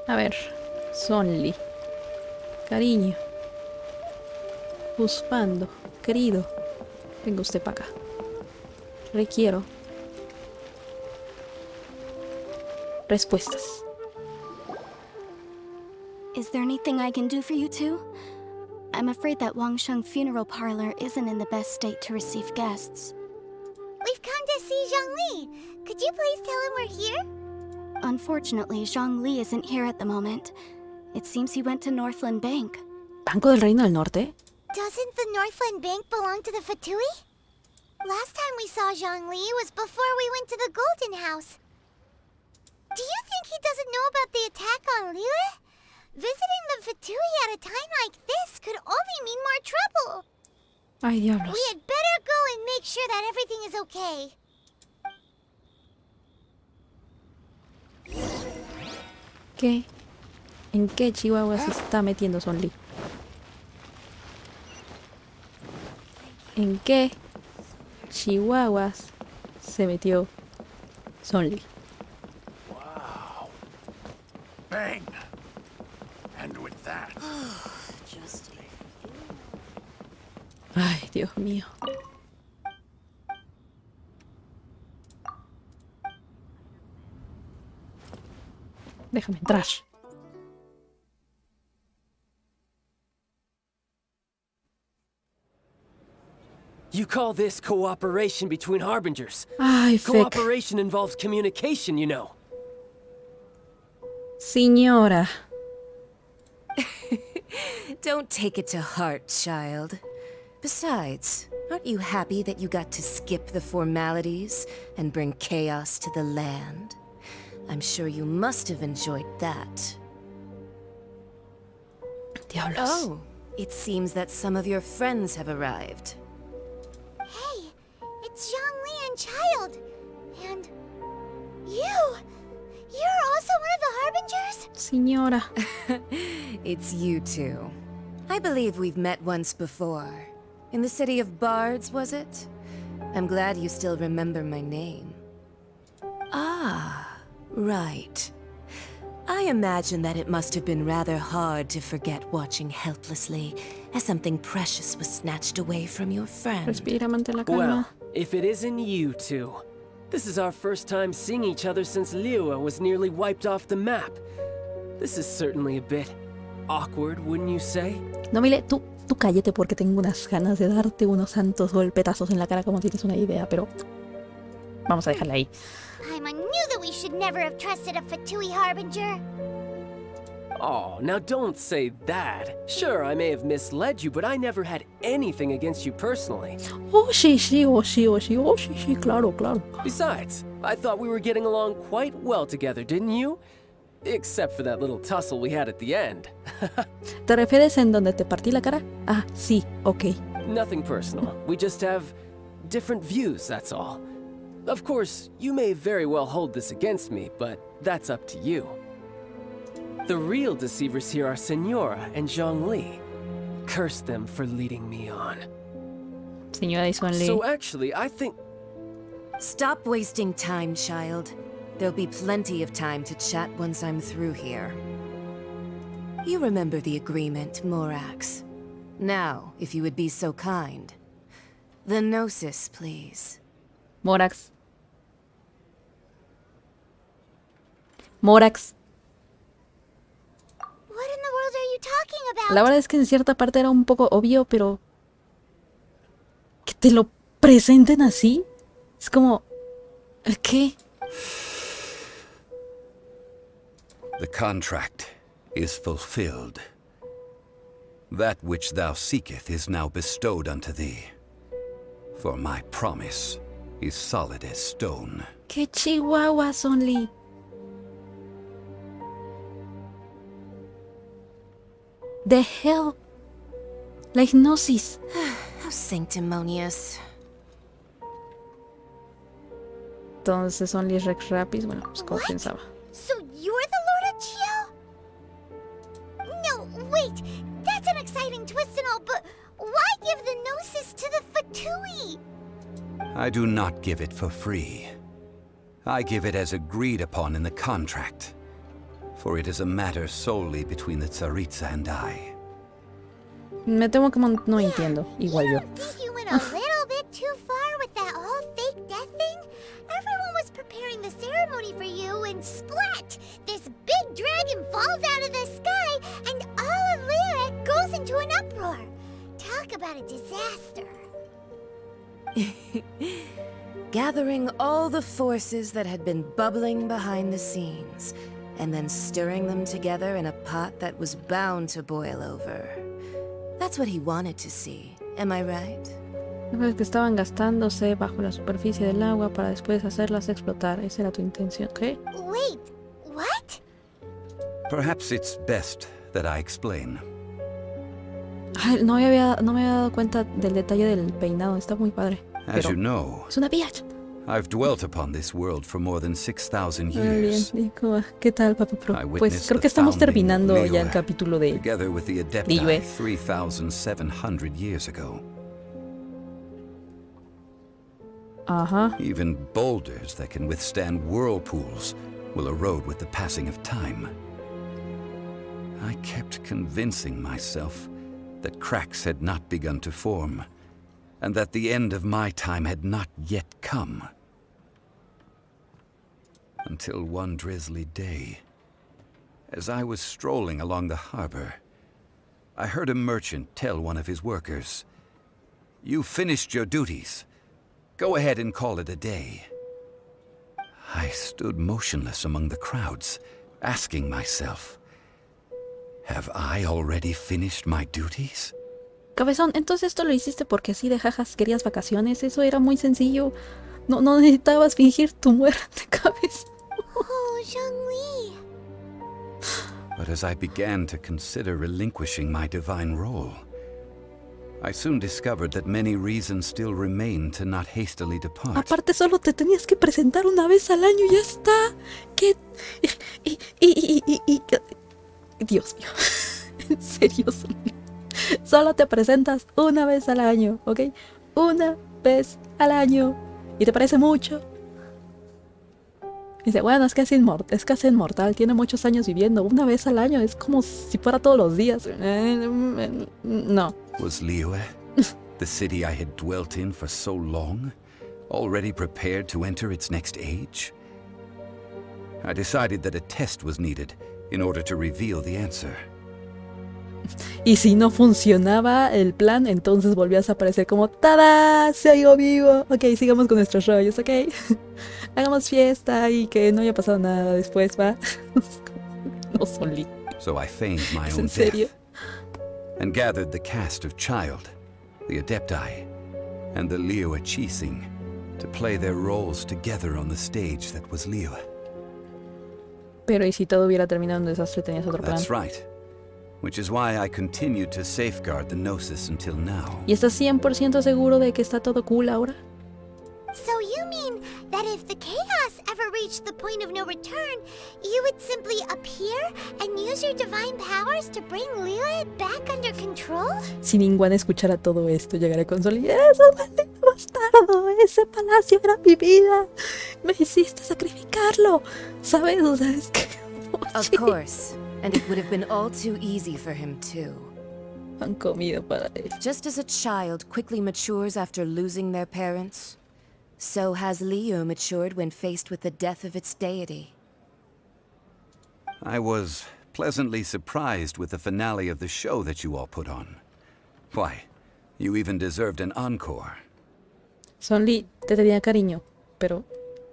A ver, Sonli. Cariño. Husbando. Querido. Venga usted para acá. Requiero respuestas. Is there anything I can do for you two? I'm afraid that Wangsheng funeral parlor isn't in the best state to receive guests. We've come to see Zhongli. Could you please tell him we're here? Unfortunately, Zhongli isn't here at the moment. It seems he went to Northland Bank. ¿Banco del Reino del Norte? Doesn't the Northland Bank belong to the Fatui? Last time we saw Zhongli was before we went to the Golden House. Do you think he doesn't know about the attack on Liyue? Visiting the Fatui at a time like this could only mean more trouble. Ay, diablos. We had better go and make sure that everything is okay. ¿Qué? ¿En qué Chihuahua se está metiendo Sonli? ¿En qué Chihuahuas se metió Sonli? Wow. Bang. And with that. Ay, Dios mío. Déjame entrar. You call this cooperation between harbingers? Ay, Fek. Cooperation involves communication, you know. Señora. Don't take it to heart, child. Besides, aren't you happy that you got to skip the formalities and bring chaos to the land? I'm sure you must have enjoyed that. Diablos. Oh, it seems that some of your friends have arrived. Hey, it's Zhongli and Child. And you! You're also one of the Harbingers? Señora. It's you two. I believe we've met once before. In the city of Bards, was it? I'm glad you still remember my name. Ah, right. I imagine that it must have been rather hard to forget watching helplessly as something precious was snatched away from your friend. Respira, mantén la calma. Well, if it isn't you two. This is our first time seeing each other since Liyue was nearly wiped off the map. This is certainly a bit awkward, wouldn't you say? No, Mile, tú cállate porque tengo unas ganas de darte unos santos golpetazos en la cara como tienes una idea, pero vamos a dejarla ahí. Paimon knew that we should never have trusted a Fatui Harbinger. Oh, now don't say that. Sure, I may have misled you, but I never had anything against you personally. Oh, sí, claro, claro. Besides, I thought we were getting along quite well together, didn't you? Except for that little tussle we had at the end. ¿Te refieres en donde te partí la cara? Ah, sí, ok. Nothing personal. We just have different views, that's all. Of course, you may very well hold this against me, but that's up to you. The real deceivers here are Senora and Zhongli. Curse them for leading me on. Señora Sonli. So actually, I think... Stop wasting time, child. There'll be plenty of time to chat once I'm through here. You remember the agreement, Morax. Now, if you would be so kind. The Gnosis, please. Morax. Morax. What in the world are you talking about? La verdad es que en cierta parte era un poco obvio, pero que te lo presenten así es como ¿qué? The contract is fulfilled. That which thou seeketh is now bestowed unto thee. For my promise is solid as stone. ¿Qué chihuahua, Sonli? The hell? La hipnosis. How sanctimonious. Entonces Sonli es Rex Rapis. Bueno, pues como What? pensaba. So you're the Lord of Chio? No, wait. That's an exciting twist and all, but why give the Gnosis to the Fatui? I do not give it for free. I give it as agreed upon in the contract. for it is a matter solely between the Tsaritsa and I. Me temo que no entiendo. Igual You yo. don't think you went a little bit too far with that whole fake death thing? Everyone was preparing the ceremony for you, and splat! This big dragon falls out of the sky, and all of Lyra goes into an uproar. Talk about a disaster. Gathering all the forces that had been bubbling behind the scenes, and then stirring them together in a pot that was bound to boil over. That's what he wanted to see, am I right? Es que estaban gastándose bajo la superficie del agua para después hacerlas explotar. Esa era tu intención, ¿ok? Wait, what? Perhaps it's best that I explain. Ay, no me había dado cuenta del detalle del peinado. Está muy padre. As Pero you know, es una bitch. I've dwelt upon this world for more than 6,000 Muy bien. years, ¿Y qué tal, Papi Pro? I Pues witnessed creo the que estamos founding of terminando ya el Liyue, capítulo de together with the Adepti Liyue. 3,700 years ago. Ajá. Even boulders that can withstand whirlpools will erode with the passing of time. I kept convincing myself that cracks had not begun to form, and that the end of my time had not yet come. Until one drizzly day, as I was strolling along the harbor, I heard a merchant tell one of his workers, "You finished your duties. Go ahead and call it a day." I stood motionless among the crowds, asking myself, have I already finished my duties? Cabezón, entonces esto lo hiciste porque así de jajas querías vacaciones. Eso era muy sencillo. No necesitabas fingir tu muerte, cabezón. Oh, Zhongli. But as I began to consider relinquishing my divine role, I soon discovered that many reasons still remained to not hastily depart. Aparte solo te tenías que presentar una vez al año y ya está. ¿Qué? Dios mío. En serio, solo te presentas una vez al año, ¿ok? Una vez al año. ¿Y te parece mucho? Dice, bueno, es casi inmortal, tiene muchos años viviendo. Una vez al año es como si fuera todos los días. No. Was Liyue, the city I had dwelt in for so long, already prepared to enter its next age? I decided that a test was needed in order to reveal the answer. Y si no funcionaba el plan, entonces volvías a aparecer como ¡tada! ¡Sigo vivo! Ok, sigamos con nuestros rollos, ok. Hagamos fiesta y que no haya pasado nada después, ¿va? No solí. So I feigned my ¿Es own en serio? death, and gathered the cast of Child, the Adepti, and the Liyue Chising to play their roles together on the stage that was Liyue. Pero ¿y si todo hubiera terminado en un desastre? ¿Tenías otro plan? That's right. Which is why I continued to safeguard the Gnosis until now. ¿Y estás 100% seguro de que está todo cool ahora? So you mean that if the chaos ever reached the point of no return, you would simply appear and use your divine powers to bring Liyue back under control? Si ningún escuchara todo esto, llegaré con Sol y ¡eso, maldito bastardo! ¡Ese palacio era mi vida! ¡Me hiciste sacrificarlo! ¿Sabes? O sea, es que... Of course, and it would have been all too easy for him too. Han comido para él. Just as a child quickly matures after losing their parents, so has Liyue matured when faced with the death of its deity. I was pleasantly surprised with the finale of the show that you all put on. Why, you even deserved an encore. Sonli, te tenía cariño, pero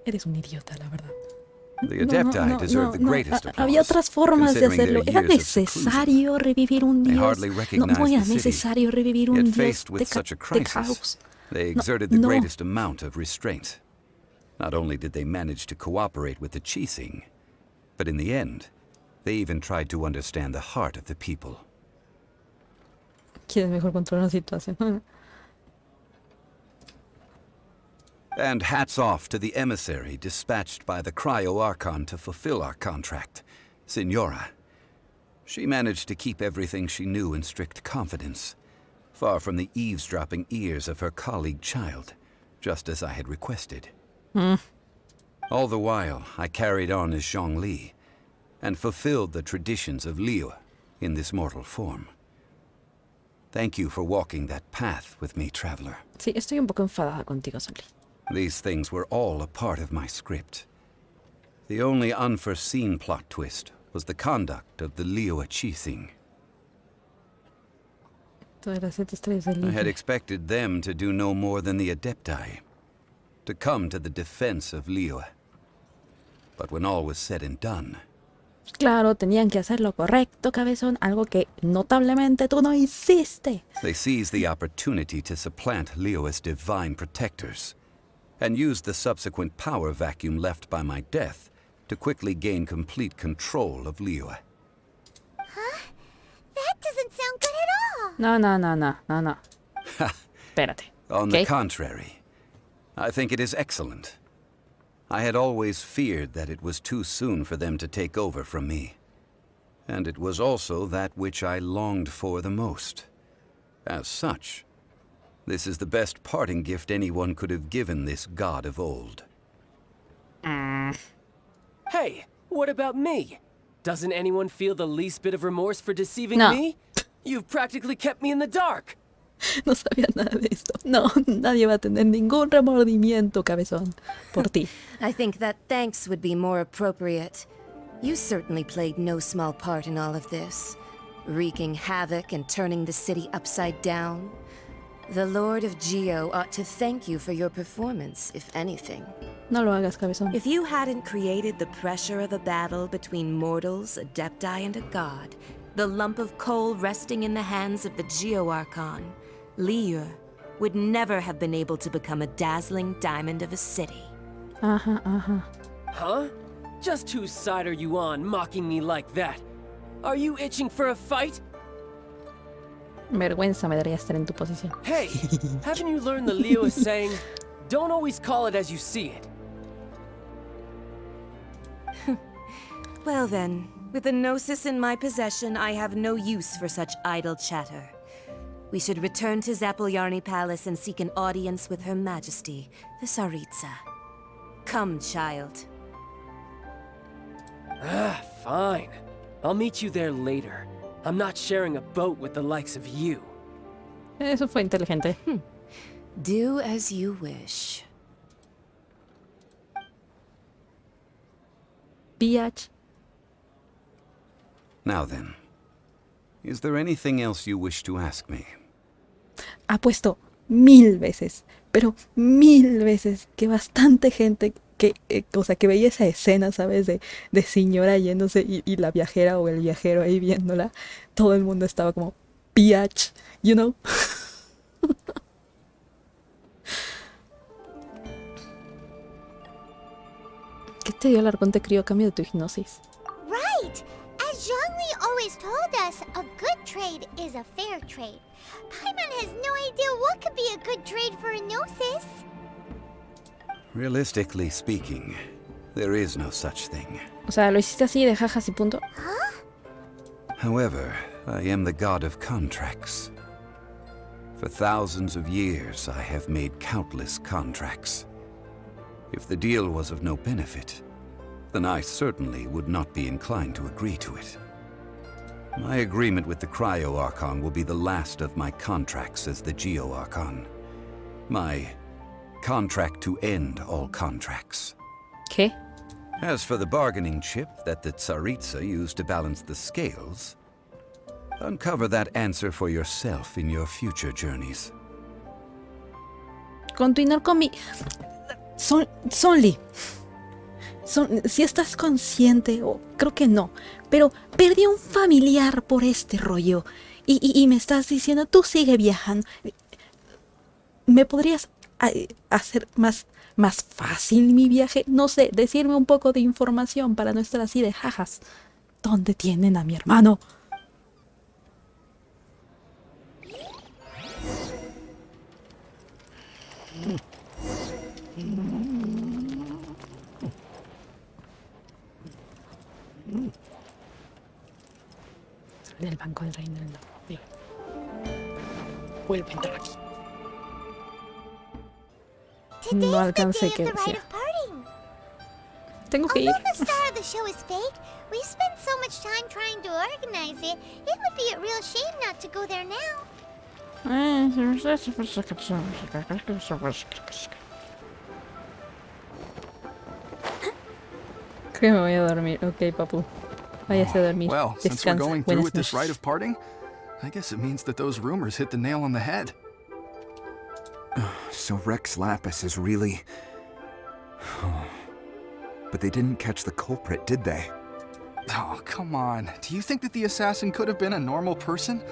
eres un idiota, la verdad. The Adepti deserve the greatest applause. Había otras formas de considering hacerlo. their Era years of seclusion. necesario revivir un They dios. hardly No recognized era the city. necesario revivir un Yet dios faced with de such a caos. crisis, they No, exerted the no. greatest amount of restraint. Not only did they manage to cooperate with the Chising, but in the end, they even tried to understand the heart of the people. ¿Quién mejor controla la situación? And hats off to the emissary dispatched by the Cryo-Archon to fulfill our contract, Signora. She managed to keep everything she knew in strict confidence, far from the eavesdropping ears of her colleague Child, just as I had requested. All the while, I carried on as Zhongli, and fulfilled the traditions of Liyue in this mortal form. Thank you for walking that path with me, traveler. Sí, estoy un poco enfadada contigo, Sonli. These things were all a part of my script. The only unforeseen plot twist was the conduct of the Liyue Chising. Todas las 7 estrellas del I had Liyue. expected them to do no more than the Adepti, to come to the defense of Liyue. But when all was said and done, Claro, tenían que hacer lo correcto, cabezón, algo que notablemente tú no hiciste. they seized the opportunity to supplant Liyue's divine protectors, and used the subsequent power vacuum left by my death to quickly gain complete control of Liyue. Huh? That doesn't sound good at all. No. Espérate. On ¿Qué? the contrary, I think it is excellent. I had always feared that it was too soon for them to take over from me. And it was also that which I longed for the most. As such, this is the best parting gift anyone could have given this god of old. Hey, what about me? Doesn't anyone feel the least bit of remorse for deceiving No. me? You've practically kept me in the dark. No sabía nada de esto. No, nadie va a tener ningún remordimiento, cabezón, por ti. I think that thanks would be more appropriate. You certainly played no small part in all of this, wreaking havoc and turning the city upside down. The Lord of Geo ought to thank you for your performance, if anything. No lo hagas, cabezón. If you hadn't created the pressure of a battle between mortals, adepti, and a god, the lump of coal resting in the hands of the Geo Archon, Liyue, would never have been able to become a dazzling diamond of a city. Ajá. Huh? Just whose side are you on, mocking me like that? Are you itching for a fight? Vergüenza me daría estar en tu posición. Hey, haven't you learned the Liyue saying, don't always call it as you see it? Well then, with the Gnosis in my possession, I have no use for such idle chatter. We should return to Zapolyarny Palace and seek an audience with Her Majesty, the Tsaritsa. Come, child. Fine. I'll meet you there later. I'm not sharing a boat with the likes of you. Eso fue inteligente. Do as you wish. Biatch. Now then, is there anything else you wish to ask me? Apuesto 1000 veces, pero 1000 veces que bastante gente que, que veía esa escena, ¿sabes? De señora yéndose y la viajera o el viajero ahí viéndola, todo el mundo estaba como, biatch, you know? ¿Qué te dio el arconte crío a cambio de tu hipnosis? Right! As Zhongli always told us, a good trade is a fair trade. Paimon has no idea what could be a good trade for a Gnosis. Realistically speaking, there is no such thing. O sea, lo hiciste así de jajas y punto. However, I am the god of contracts. For thousands of years, I have made countless contracts. If the deal was of no benefit, then I certainly would not be inclined to agree to it. My agreement with the Cryo Archon will be the last of my contracts as the Geo Archon. My contract to end all contracts. ¿Qué? As for the bargaining chip that the Tsaritsa used to balance the scales, uncover that answer for yourself in your future journeys. Continuar con mi... Sonli. Si estás consciente, o creo que no, pero perdí un familiar por este rollo. Y me estás diciendo, tú sigue viajando. ¿Me podrías hacer más fácil mi viaje? No sé, decirme un poco de información para no estar así de jajas. ¿Dónde tienen a mi hermano? Sale del banco del reino del norte. Vuelve a entrar aquí. No Today's the alcancé day que of the rite decía. of parting. Tengo que ir. Although the star of the show is fake, we've spent so much time trying to organize it, it would be a real shame not to go there now. Creo que me voy a dormir. Ok, papu. Váyase a dormir. Well, since we're Descansa. going through Buenas with this noches. rite of parting, I guess it means that those rumors hit the nail on the head. So Rex Lapis is really... But they didn't catch the culprit, did they? Oh, come on. Do you think that the assassin could have been a normal person?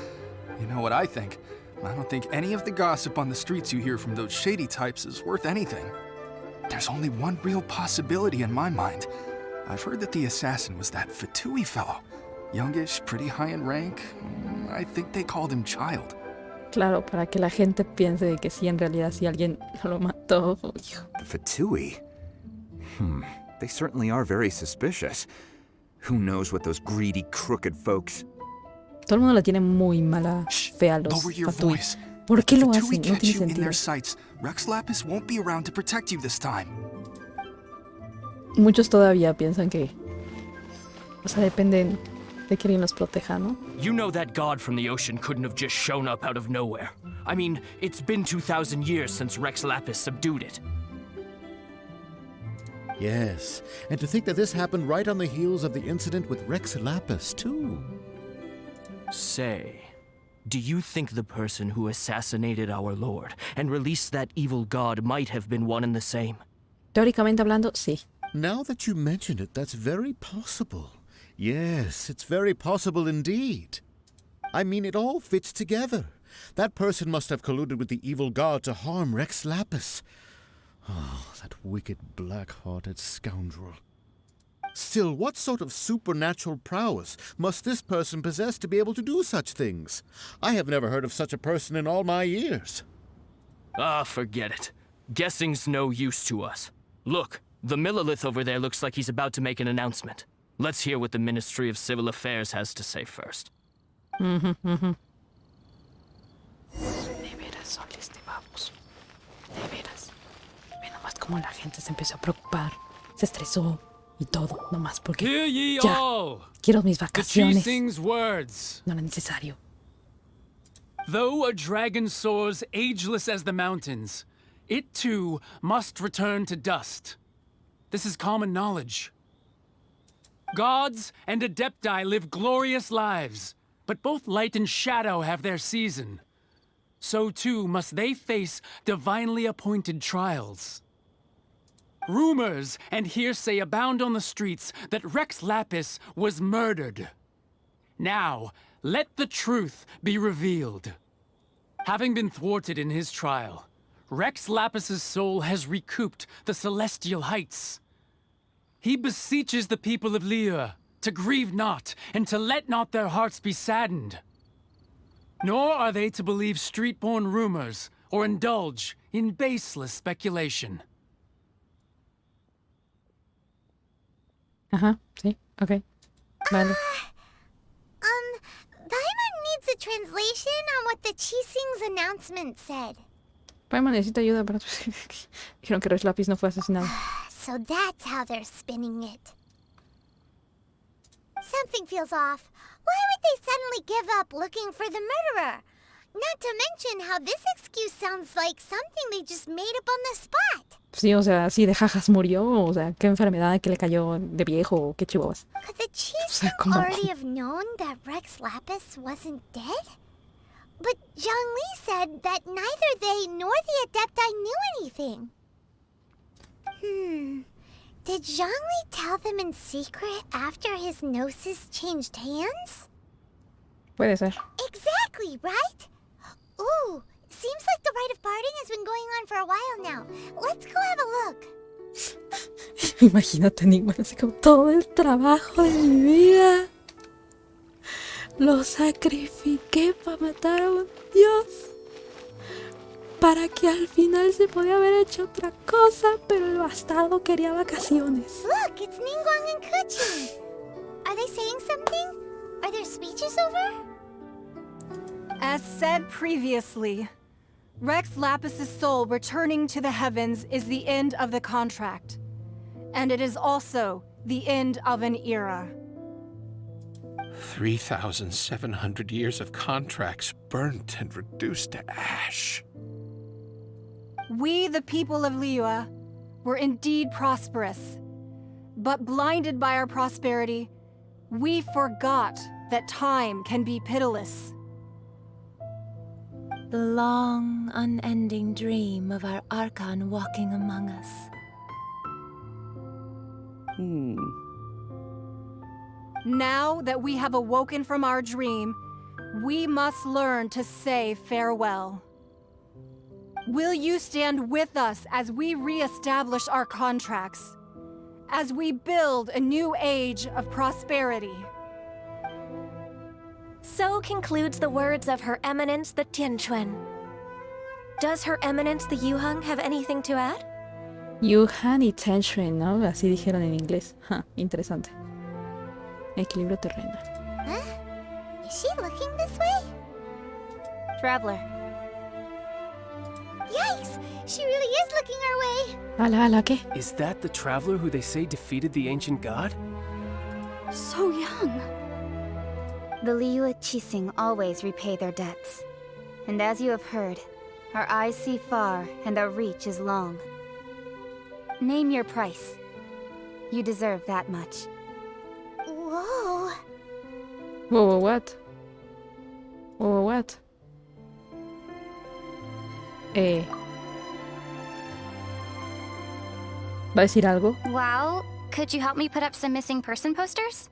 You know what I think? I don't think any of the gossip on the streets you hear from those shady types is worth anything. There's only one real possibility in my mind. I've heard that the assassin was that Fatui fellow. Youngish, pretty high in rank. I think they called him Child. Claro, para que la gente piense de que sí, en realidad sí alguien lo mató. Hijo. The Fatui? They certainly are very suspicious. Who knows what those greedy, crooked folks... Todo el mundo la tiene muy mala fe a los Lower your Fatui. voice. ¿Por qué If lo the hacen? Fatui No catch tiene you in sentido. their sights, Rex Lapis won't be around to protect you this time. Muchos todavía piensan que... O sea, dependen de que alguien los proteja, ¿no? You know that god from the ocean couldn't have just shown up out of nowhere. I mean, it's been 2,000 years since Rex Lapis subdued it. Yes, and to think that this happened right on the heels of the incident with Rex Lapis, too. Say, do you think the person who assassinated our lord and released that evil god might have been one and the same? Teóricamente hablando, sí. Now that you mention it, that's very possible. Yes, it's very possible indeed. I mean, it all fits together. That person must have colluded with the evil god to harm Rex Lapis. Oh, that wicked, black-hearted scoundrel. Still, what sort of supernatural prowess must this person possess to be able to do such things? I have never heard of such a person in all my years. Ah, forget it. Guessing's no use to us. Look, the Millilith over there looks like he's about to make an announcement. Let's hear what the Ministry of Civil Affairs has to say first. De veras, soles de babos. De veras. Ve nomás cómo la gente se empezó a preocupar. Se estresó y todo, nomás porque... Hear ye Ya, all! quiero mis The vacaciones. Chising's words. No era necesario. Though a dragon soars ageless as the mountains, it too must return to dust. This is common knowledge. Gods and Adepti live glorious lives, but both light and shadow have their season. So too must they face divinely appointed trials. Rumors and hearsay abound on the streets that Rex Lapis was murdered. Now, let the truth be revealed. Having been thwarted in his trial, Rex Lapis's soul has recouped the celestial heights. He beseeches the people of Liyue to grieve not and to let not their hearts be saddened. Nor are they to believe street-born rumors or indulge in baseless speculation. Ajá, sí, ok. Vale. Paimon needs a translation on what the Chising's announcement said. Paimon necesita ayuda para... Dijeron que Rex Lapis no fue asesinado. So that's how they're spinning it. Something feels off. Why would they suddenly give up looking for the murderer? Not to mention how this excuse sounds like something they just made up on the spot. Sí, o sea, sí, de jajas murió. O sea, qué enfermedad que le cayó de viejo o qué chivos. Could the Chising already have known that Rex Lapis wasn't dead? But Zhongli said that neither they nor the Adepti knew anything. Did Zhongli tell them in secret after his gnosis changed hands? Puede ser. Exactly, right? Ooh, seems like the rite of parting has been going on for a while now. Let's go have a look. Imagínate, Ningún, así como todo el trabajo de mi vida. Lo sacrifiqué para matar a un dios. Para que al final se podía haber hecho otra cosa, pero el bastardo quería vacaciones. Look, it's Ningguang and Kuchin. Are they saying something? Are their speeches over? As said previously, Rex Lapis's soul returning to the heavens is the end of the contract. And it is also the end of an era. 3,700 years of contracts burnt and reduced to ash. We, the people of Liyue, were indeed prosperous. But blinded by our prosperity, we forgot that time can be pitiless. The long, unending dream of our Archon walking among us. Now that we have awoken from our dream, we must learn to say farewell. Will you stand with us as we re-establish our contracts? As we build a new age of prosperity? So concludes the words of Her Eminence the Tianquan. Does Her Eminence the Yuhang have anything to add? Yuhan y Tianquan, ¿no? Así dijeron en inglés. Interesante. Equilibrio terrenal. Huh? Is she looking this way? Traveler. Yikes! She really is looking our way! Ala, ¿qué? Is that the traveler who they say defeated the ancient god? So young. The Liyue Qixing always repay their debts. And as you have heard, our eyes see far and our reach is long. Name your price. You deserve that much. Whoa. Whoa, what? Whoa, what? ¿Va a decir algo? Well, could you help me put up some missing person posters?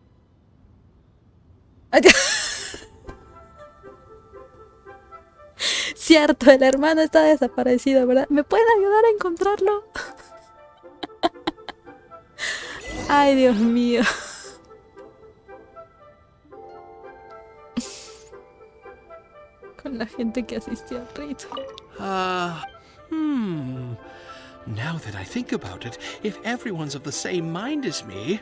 Cierto, el hermano está desaparecido, ¿verdad? ¿Me pueden ayudar a encontrarlo? Ay, Dios mío. Con la gente que asistió al rito. Now that I think about it, if everyone's of the same mind as me,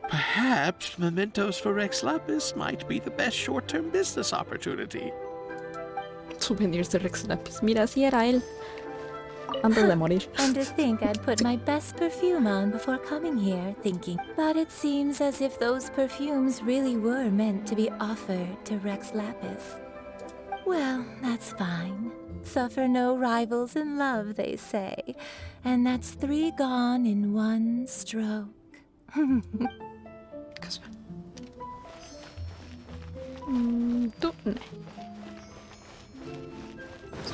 perhaps mementos for Rex Lapis might be the best short-term business opportunity. Souvenirs de Rex Lapis. Mira, así era él. Antes de morir. And to think I'd put my best perfume on before coming here, thinking. But it seems as if those perfumes really were meant to be offered to Rex Lapis. Well, that's fine. Suffer no rivals in love, they say. And that's 3 gone in 1 stroke. Tú.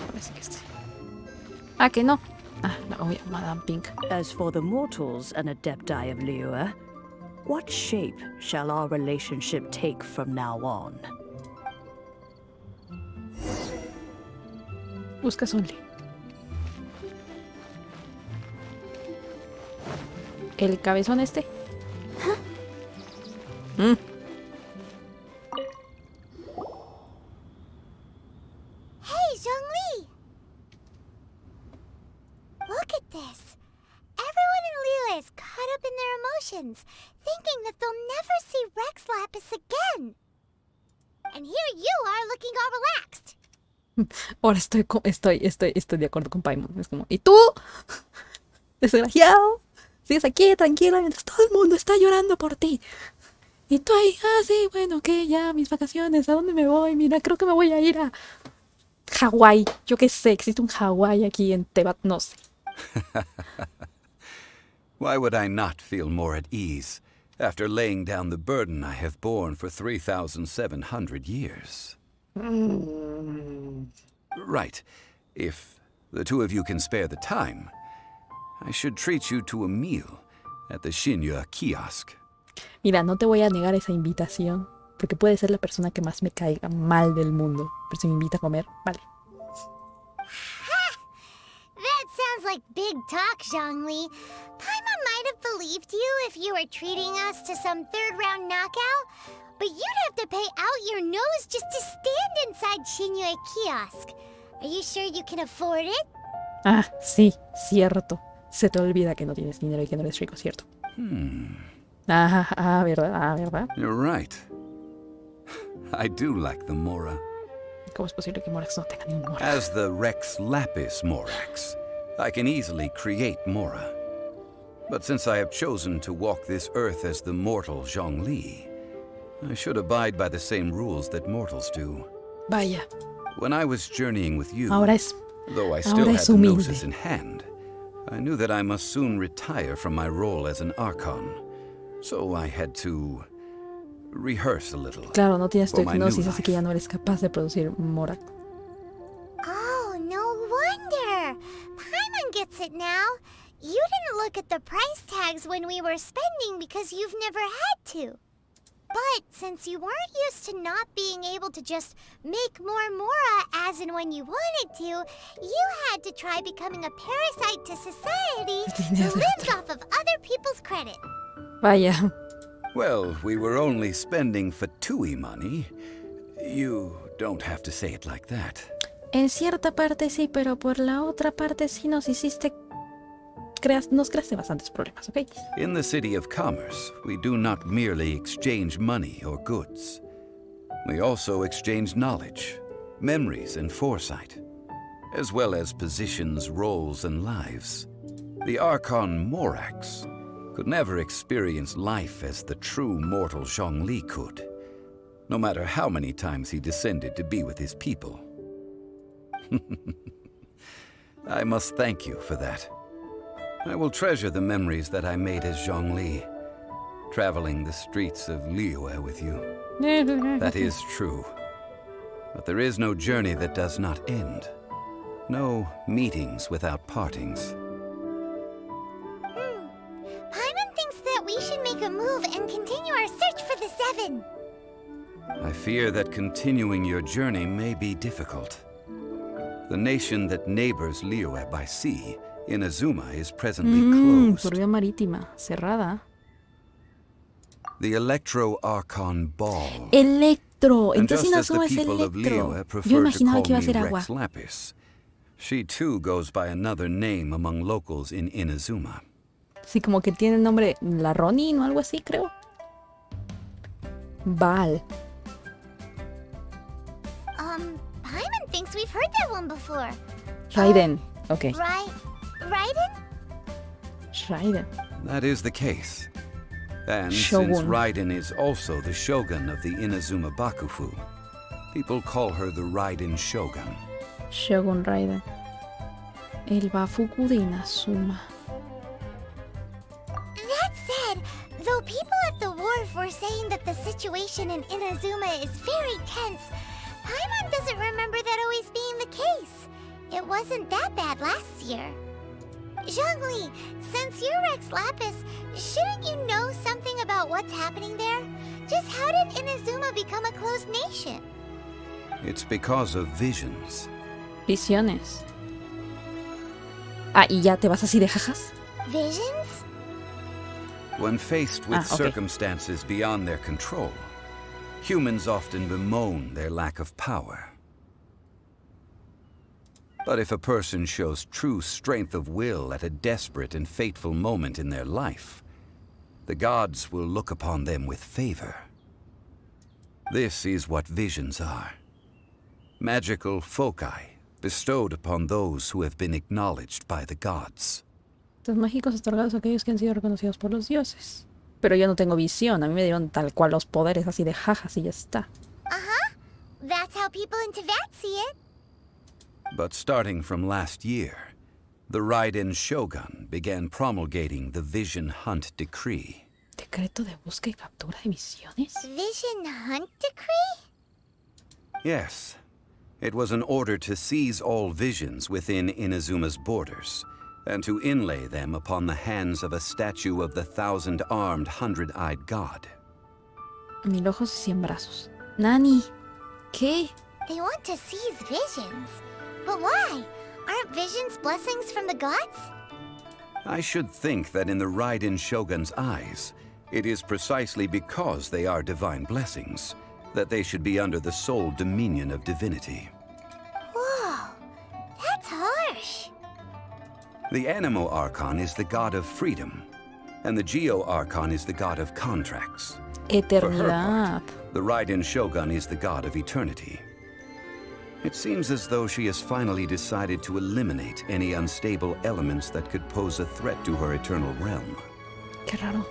Parece que este. Ah, que no. Ah, la obvia, Madame Pink. As for the mortals and adepti of Liyue, what shape shall our relationship take from now on? Busca Sonli. El cabezón este. Hey, Zhongli! Look at this. Everyone in Liyue is caught up in their emotions, thinking that they'll never see Rex Lapis again. And here you are looking all relaxed. Ahora estoy de acuerdo con Paimon. Es como, ¿y tú? Desgraciado. Sigues aquí tranquila mientras todo el mundo está llorando por ti. Y tú ahí, sí, bueno, que ya mis vacaciones, ¿a dónde me voy? Mira, creo que me voy a ir a Hawái. Yo qué sé, existe un Hawái aquí en Tebat, no sé. Why would I not feel more at ease after laying down the burden I have borne for 3,700 years? Right. If the two of you can spare the time, I should treat you to a meal at the Shinya kiosk. Mira, no te voy a negar esa invitación, porque puede ser la persona que más me caiga mal del mundo. Pero si me invita a comer, vale. That sounds like big talk, Zhongli. Paimon might have believed you if you were treating us to some third-round knockout, but you'd have to pay out your nose just to stand inside Shinya kiosk. Are you sure you can afford it? Ah, sí, cierto. Se te olvida que no tienes dinero y que no eres rico, ¿cierto? ¿Verdad? You're right. I do like the Mora. ¿Cómo es posible que Morax no tenga ningún Mora? As the Rex Lapis Morax, I can easily create Mora. But since I have chosen to walk this earth as the mortal Zhongli, I should abide by the same rules that mortals do. Vaya. When I was journeying with you, though I still ahora had es the humilde. gnosis in hand, I knew that I must soon retire from my role as an Archon, so I had to rehearse a little. Claro, no tienes tu for my new hipnosis, así life. que ya no eres capaz de producir Morak. Oh, no wonder. Paimon gets it now. You didn't look at the price tags when we were spending because you've never had to. But since you weren't used to not being able to just make more Mora as and when you wanted to, you had to try becoming a parasite to society who lives off of other people's credit. Vaya. Well, we were only spending Fatui money. You don't have to say it like that. En cierta parte sí, pero por la otra parte sí nos hiciste... nos creaste bastantes problemas, ¿ok? In the City of Commerce, we do not merely exchange money or goods. We also exchange knowledge, memories, and foresight, as well as positions, roles, and lives. The Archon Morax could never experience life as the true mortal Zhongli could, no matter how many times he descended to be with his people. I must thank you for that. I will treasure the memories that I made as Zhongli, traveling the streets of Liyue with you. That is true. But there is no journey that does not end. No meetings without partings. Paimon thinks that we should make a move and continue our search for the Seven. I fear that continuing your journey may be difficult. The nation that neighbors Liyue by sea, Inazuma, is presently closed. Por vía marítima, cerrada. The Electro-Archon Ball. Electro. And Entonces just as the Inazuma es people of Electro. Liyue Yo prefer to imaginaba call que iba a me ser agua. Rex Lapis, she too goes by another name among locals in Inazuma. Sí, como que tiene el nombre La Ronin o algo así, creo. Val. Paimon thinks we've heard that one before. Raiden. Ok. Raiden? Raiden. That is the case. And Shogun. since Raiden is also the shogun of the Inazuma Bakufu, people call her the Raiden Shogun. Shogun Raiden. El Bafuku de Inazuma. That said, though people at the wharf were saying that the situation in Inazuma is very tense, Paimon doesn't remember that always being the case. It wasn't that bad last year. Zhongli, since you're Rex Lapis, shouldn't you know something about what's happening there? Just how did Inazuma become a closed nation? It's because of visions. Visiones. Ah, ¿y ya te vas así de jajas? Visions? When faced with okay. circumstances beyond their control, humans often bemoan their lack of power. But if a person shows true strength of will at a desperate and fateful moment in their life, the gods will look upon them with favor. This is what visions are. Magical foci bestowed upon those who have been acknowledged by the gods. Los mágicos otorgados a aquellos que han sido reconocidos por los dioses. Pero yo no tengo visión, a mí me dieron tal cual los poderes así de jajas y ya está. That's how people in Teyvat see it. But starting from last year, the Raiden Shogun began promulgating the Vision Hunt Decree. ¿Decreto de busca y captura de visiones? Vision Hunt Decree? Yes. It was an order to seize all visions within Inazuma's borders, and to inlay them upon the hands of a statue of the 1,000-armed, 100-eyed god. 1000 ojos y 100 brazos. Nani, ¿qué? They want to seize visions. But why? Aren't visions blessings from the gods? I should think that in the Raiden Shogun's eyes, it is precisely because they are divine blessings that they should be under the sole dominion of divinity. Whoa, that's harsh. The Animo Archon is the god of freedom, and the Geo Archon is the god of contracts. For her Eternidad. part, the Raiden Shogun is the god of eternity. It seems as though she has finally decided to eliminate any unstable elements that could pose a threat to her eternal realm. Qué raro.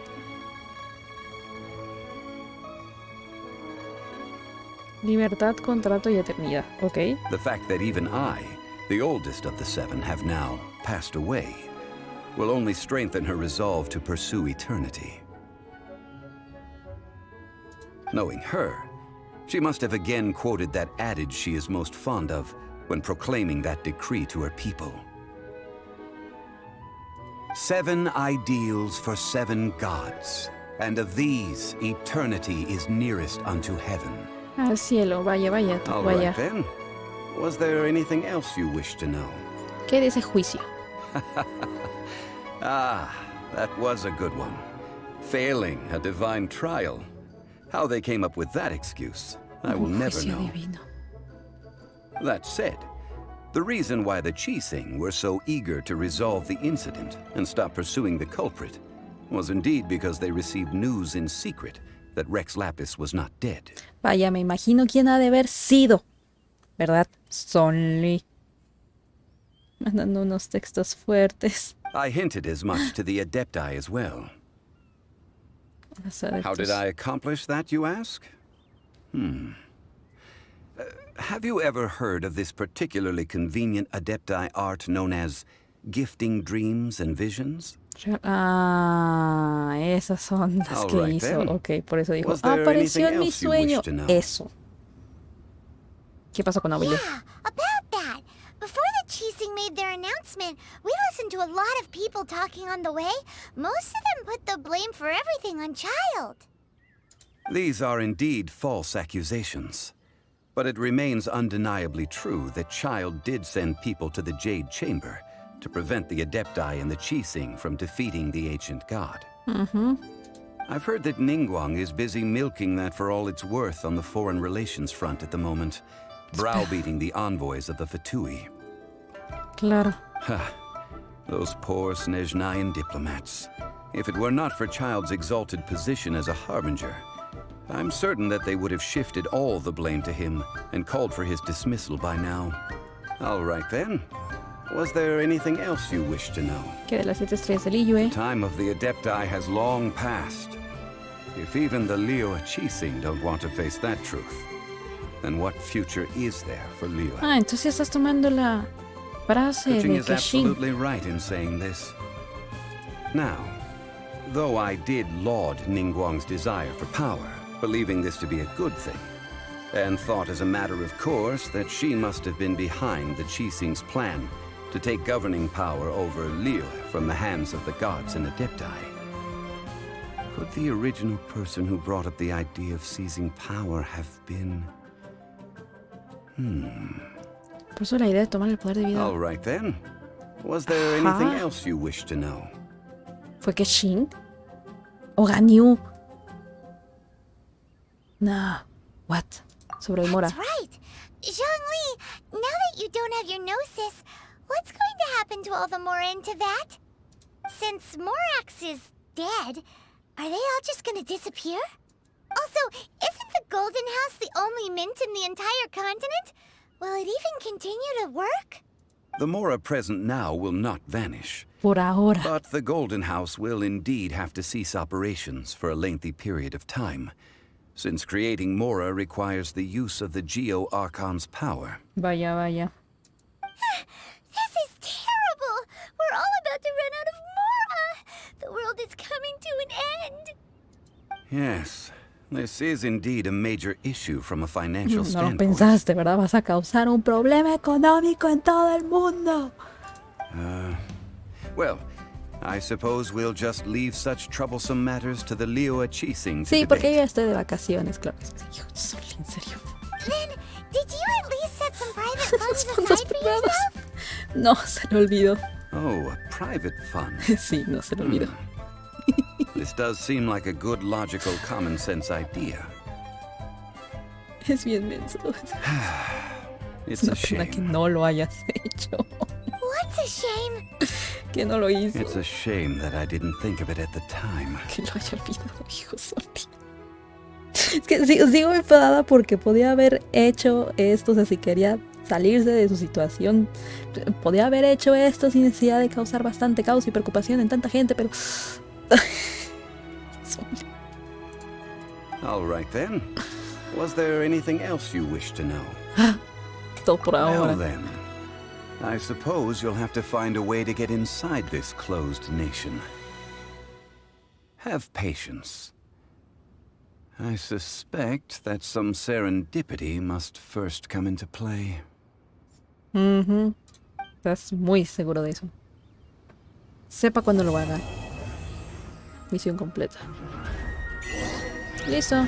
Libertad, contrato y eternidad. Ok. The fact that even I, the oldest of the seven, have now passed away will only strengthen her resolve to pursue eternity. Knowing her, she must have again quoted that adage she is most fond of when proclaiming that decree to her people. 7 ideals for 7 gods, and of these, eternity is nearest unto heaven. Al cielo, vaya, vaya, All vaya. right then. Was there anything else you wish to know? ¿Qué de ese juicio? Ah, that was a good one. Failing a divine trial. How they came up with that excuse, I will never know. Divino. That said, the reason why the Chising were so eager to resolve the incident and stop pursuing the culprit was indeed because they received news in secret that Rex Lapis was not dead. Vaya, me imagino quién ha de haber sido. ¿Verdad? Sonly. Mandando unos textos fuertes. I hinted as much to the Adepti as well. How did I accomplish that, you ask? Have you ever heard of this particularly convenient Adepti art known as gifting dreams and visions? Ah, esas son las que right, hizo. then. Ok, por eso dijo, Was there apareció anything en mi else you wish sueño. to know? Eso. ¿Qué pasó con Apoya? Yeah, about that. Before the Chising made their announcement, we listened to a lot of people talking on the way. Most of them put the blame for everything on Child. These are indeed false accusations. But it remains undeniably true that Child did send people to the Jade Chamber to prevent the Adepti and the Chising from defeating the ancient god. I've heard that Ningguang is busy milking that for all it's worth on the foreign relations front at the moment, browbeating the envoys of the Fatui. Claro. Those poor Snezhnayan diplomats. If it were not for Child's exalted position as a harbinger, I'm certain that they would have shifted all the blame to him and called for his dismissal by now. All right then. Was there anything else you wish to know? Que de las 7 estrellas del Liyue. The time of the Adepti has long passed. If even the Liyue Chising don't want to face that truth, then what future is there for Liyue? Ah, entonces estás tomando la frase Kuching de is Keshin. absolutely right in saying this. Now, though I did laud Ningguang's desire for power, believing this to be a good thing, and thought as a matter of course that she must have been behind the Chising's plan to take governing power over Liyue from the hands of the gods and Adepti. Could the original person who brought up the idea of seizing power have been... Por eso la idea de tomar el poder de vida. All right then. Was there anything else you wish to know? ¿Fue Keshin? ¿O Ganyu? Nah. What? Sobre Mora. That's right. Zhongli, now that you don't have your gnosis, what's going to happen to all the Mora in Teyvat? Since Morax is dead, are they all just gonna disappear? Also, isn't the Golden House the only mint in the entire continent? Will it even continue to work? The Mora present now will not vanish. Por ahora. But the Golden House will indeed have to cease operations for a lengthy period of time, since creating Mora requires the use of the Geo-Archon's power. Vaya, vaya. This is terrible! We're all about to run out of Mora! The world is coming to an end! Yes, this is indeed a major issue from a financial No lo standpoint. pensaste, ¿verdad? Vas a causar un problema económico en todo el mundo. Well, I suppose we'll just leave such troublesome matters to the Liyue Chising to Sí, porque yo debate. ya estoy de vacaciones, claro. Hijo, en serio. Then, did you at least set some private funds Fondos aside for privados. yourself? No, se lo olvidó. Oh, a private fund. Sí, no se lo olvidó. This does seem like a good, logical, common sense idea. Es bien menso. It's Es a una pena que shame. no lo hayas hecho. What's a shame? Que no lo hizo. It's a shame that I didn't think of it at the time. Que lo haya olvidado, hijo Soli. Es que sigo enfadada porque podía haber hecho esto, o sea, si quería salirse de su situación. Podía haber hecho esto sin necesidad de causar bastante caos y preocupación en tanta gente, pero... All right then. Was there anything else you wish to know? Todo por ahora. Well then, I suppose you'll have to find a way to get inside this closed nation. Have patience. I suspect that some serendipity must first come into play. Estás muy seguro de eso. Sepa cuándo lo haga. Misión completa. Listo.